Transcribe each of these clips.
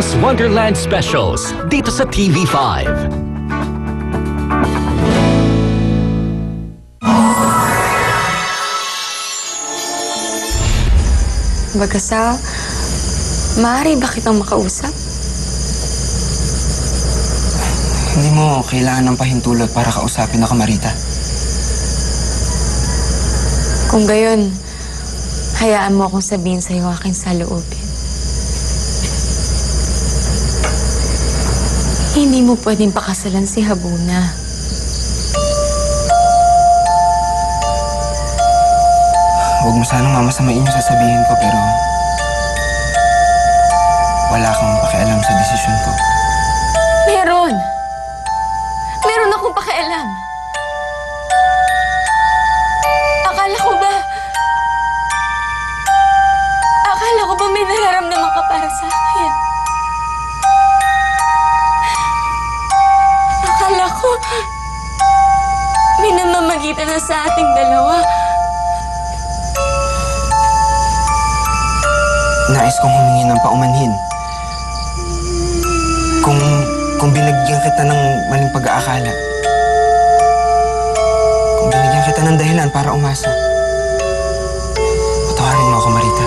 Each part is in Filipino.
Alice Wonderland Specials dito sa TV5. Bagasal, maaari ba kitang makausap? Hindi mo kailangan ng pahintulot para kausapin ako, Marita. Kung gayon, hayaan mo akong sabihin sa'yo aking saloobin. Hindi mo pwedeng pakasalan si Habuna. Huwag mo sanang mamasamain yung sasabihin ko, pero wala kang pakialam sa desisyon ko. Meron! Meron akong pakialam. Akala ko ba may nararamdaman ka para sa akin? Akala ko may namamagitan na sa ating dalawa. Nais kong humingi ng paumanhin. Kung binigyan kita ng maling pag-aakala. Kung binigyan kita ng dahilan para umasa. Patawarin mo ako, Marita.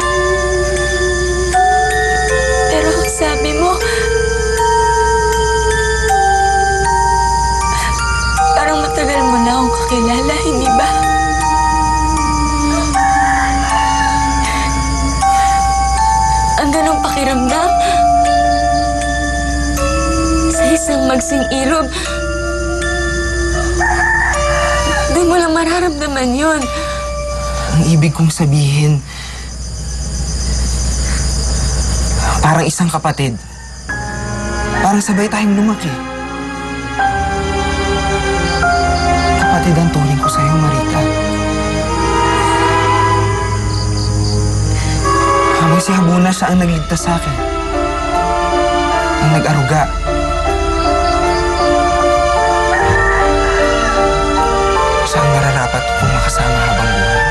Pero sabi mo, parang matagal mo na akong kakilala, hindi ba? Ang ganong pakiramdam. Sa isang magsing ilog, doon mo lang mararamdaman yun. Ang ibig kong sabihin, parang isang kapatid. Parang sabay tayong lumaki. Kapatid ang turing ko sa'yo, Marita. Habang si Habuna, siya ang nagligtas sa akin. Ang nag-aruga. Siya ang nararapat kong makasama habang buhay.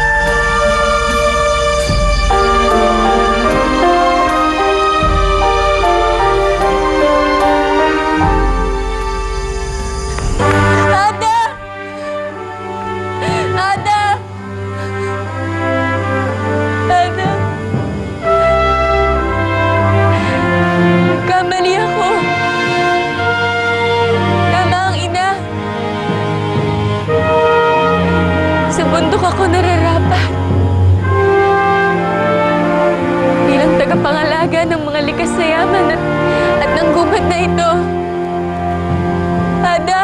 Bundok ako nararapat. Bilang tagapangalaga ng mga likas na yaman at ng gubat na ito. Ada!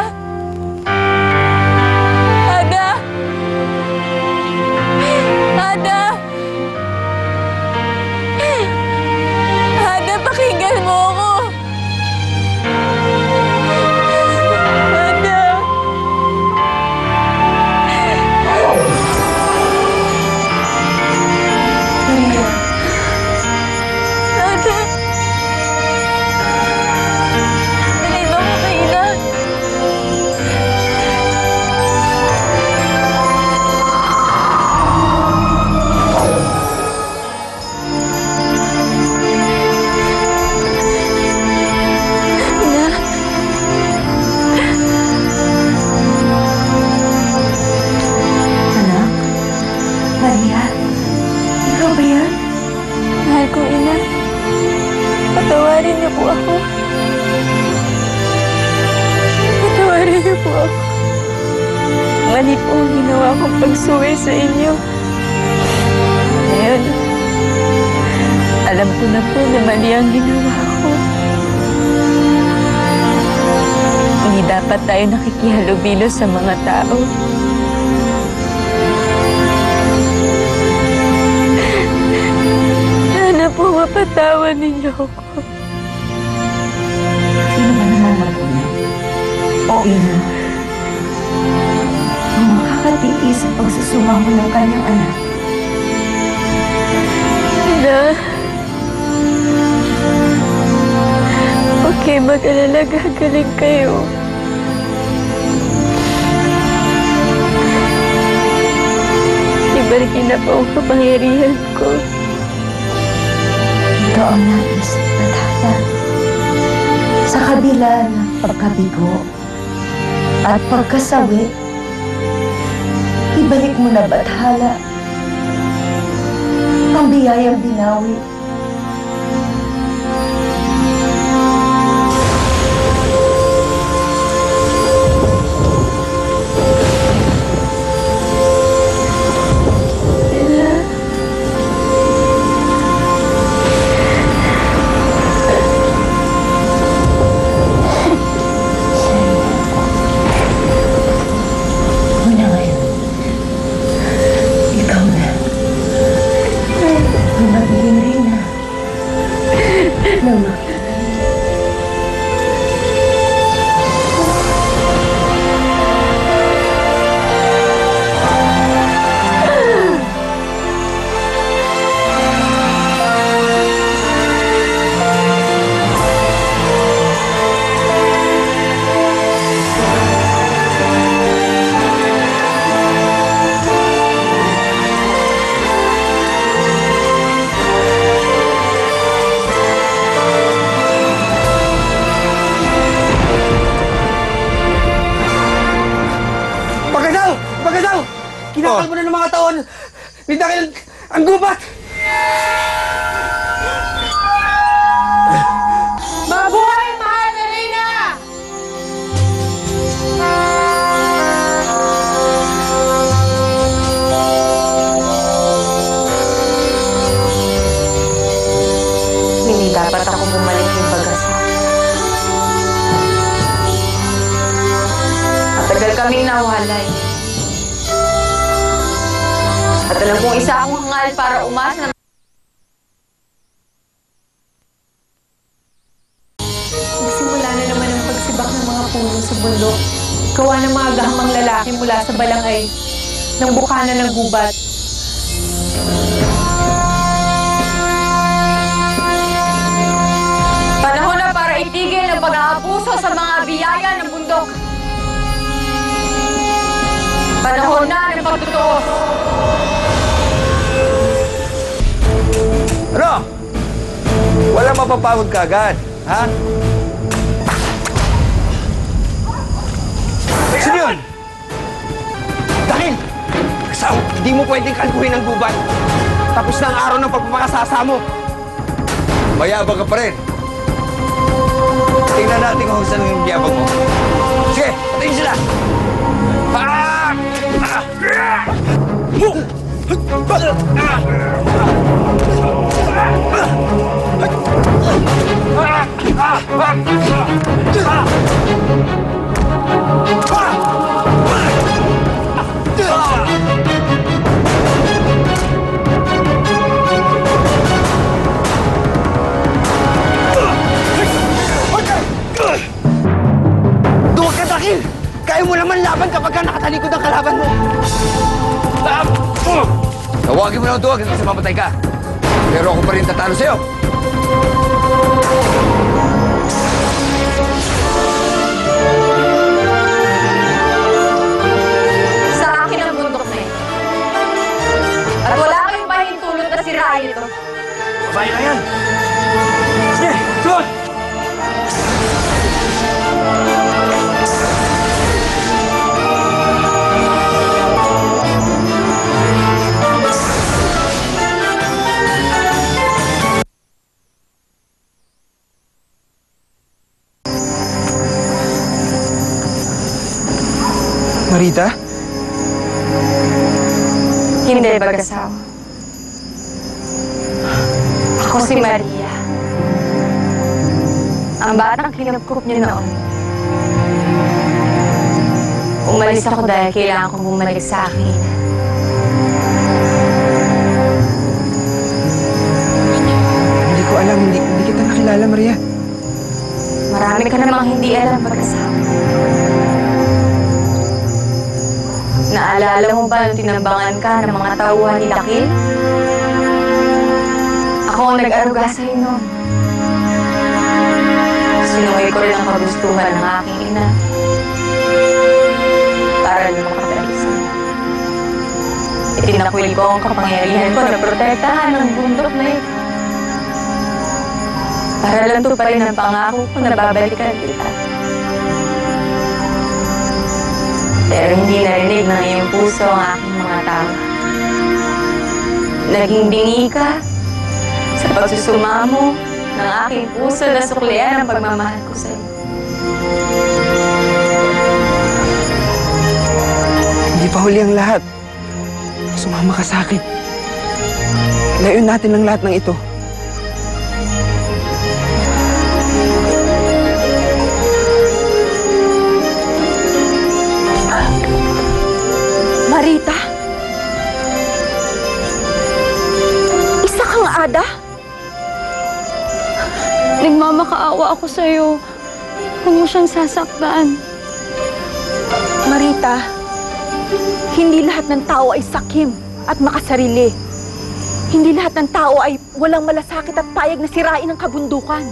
Ada! Ada! Ada, pakinggan mo ako! Patawarin niyo po ako. Patawarin niyo po ako. Mali po ang ginawa kong pagsuwi sa inyo. Ngayon, alam ko na po na mali ang ginawa ko. Hindi dapat tayo nakikihalubilo sa mga tao. Sana po mapatawan ninyo ako. Sino ba naman magulang? O ina? Ang makakatiis sa pagsusumamo ng kanyang anak. Ina, okay, mag-alala, gagaling kayo. Ibarikin na po ang kapangyarihan ko. Ito ang nais, Tata. dahilan ng pagkabigo at pagkasawi, ibalik mo na bathala ang biyayang binawi. Kinakal mo na ng mga taon! May dahil ang gubat! Mabuhay, mahal na Reyna! Hindi dapat ako bumalik yung Bagasa. Matagal kaming nawalay. At alam kong isa akong hangal para umasa na nagsimula na naman ang pagsibak ng mga puno sa bundok. Gawa ng mga gahamang lalaki mula sa balangay ng bukana ng gubat. Panahon na para itigil ang pag-aabuso sa mga biyaya ng bundok. Panahon na ng pagtutuos. Ano? Walang mapapagod ka agad, ha? Sino yun? Dahil! Kasaw, hindi mo pwedeng kalkuhin ang gubat. Tapos na ang araw ng pagpapakasasa mo. Mayabang ka pa rin. Tingnan natin kung saan ang yabang mo. Sige, patayin sila! Duwag ka, Dakil! Kaya mo naman laban kapag ka nakatalikod ang kalaban mo! Tawagin mo na ang duwag hanggang sa mamatay ka. Pero ako pa rin tatalo sa'yo. Sa akin ang bundok na ito. At wala kayong pahintulot na sirain ito. Babae na yan! Sige, doon! Marita? Hindi, Bagasaw. Ako si Maria. Ang batang kinupkup niyo noon. Umalis ako dahil kailangan kong bumalik sa akin. Hindi ko alam, hindi kita nakilala, Maria. Marami ka namang hindi alam, Bagasaw. Naalala mo ba nung tinambangan ka ng mga tauhan ni Dakil? Ako ang nag-aruga sa'yo noon. Sinuwi ko rin ang kagustuhan ng aking ina. Para na makadali sa'yo. Itinakwil ko ang kapangyarihan ko na protektahan ng bundok na ito. Para lang to pa rin ang pangako ko na babalikan kita. Pero hindi narinig ng iyong puso ang aking mga tawa. Naging bingi ka sa pagsusumamo ng aking puso na suklian ang pagmamahal ko sa'yo. Hindi pa huli ang lahat. Sumama ka sa akin. Layuin natin ang lahat ng ito. Marita? Isa kang ada? Nagmamakaawa ako sa'yo. Huwag mo siyang sasaktan. Marita, hindi lahat ng tao ay sakim at makasarili. Hindi lahat ng tao ay walang malasakit at payag na sirain ang kabundukan.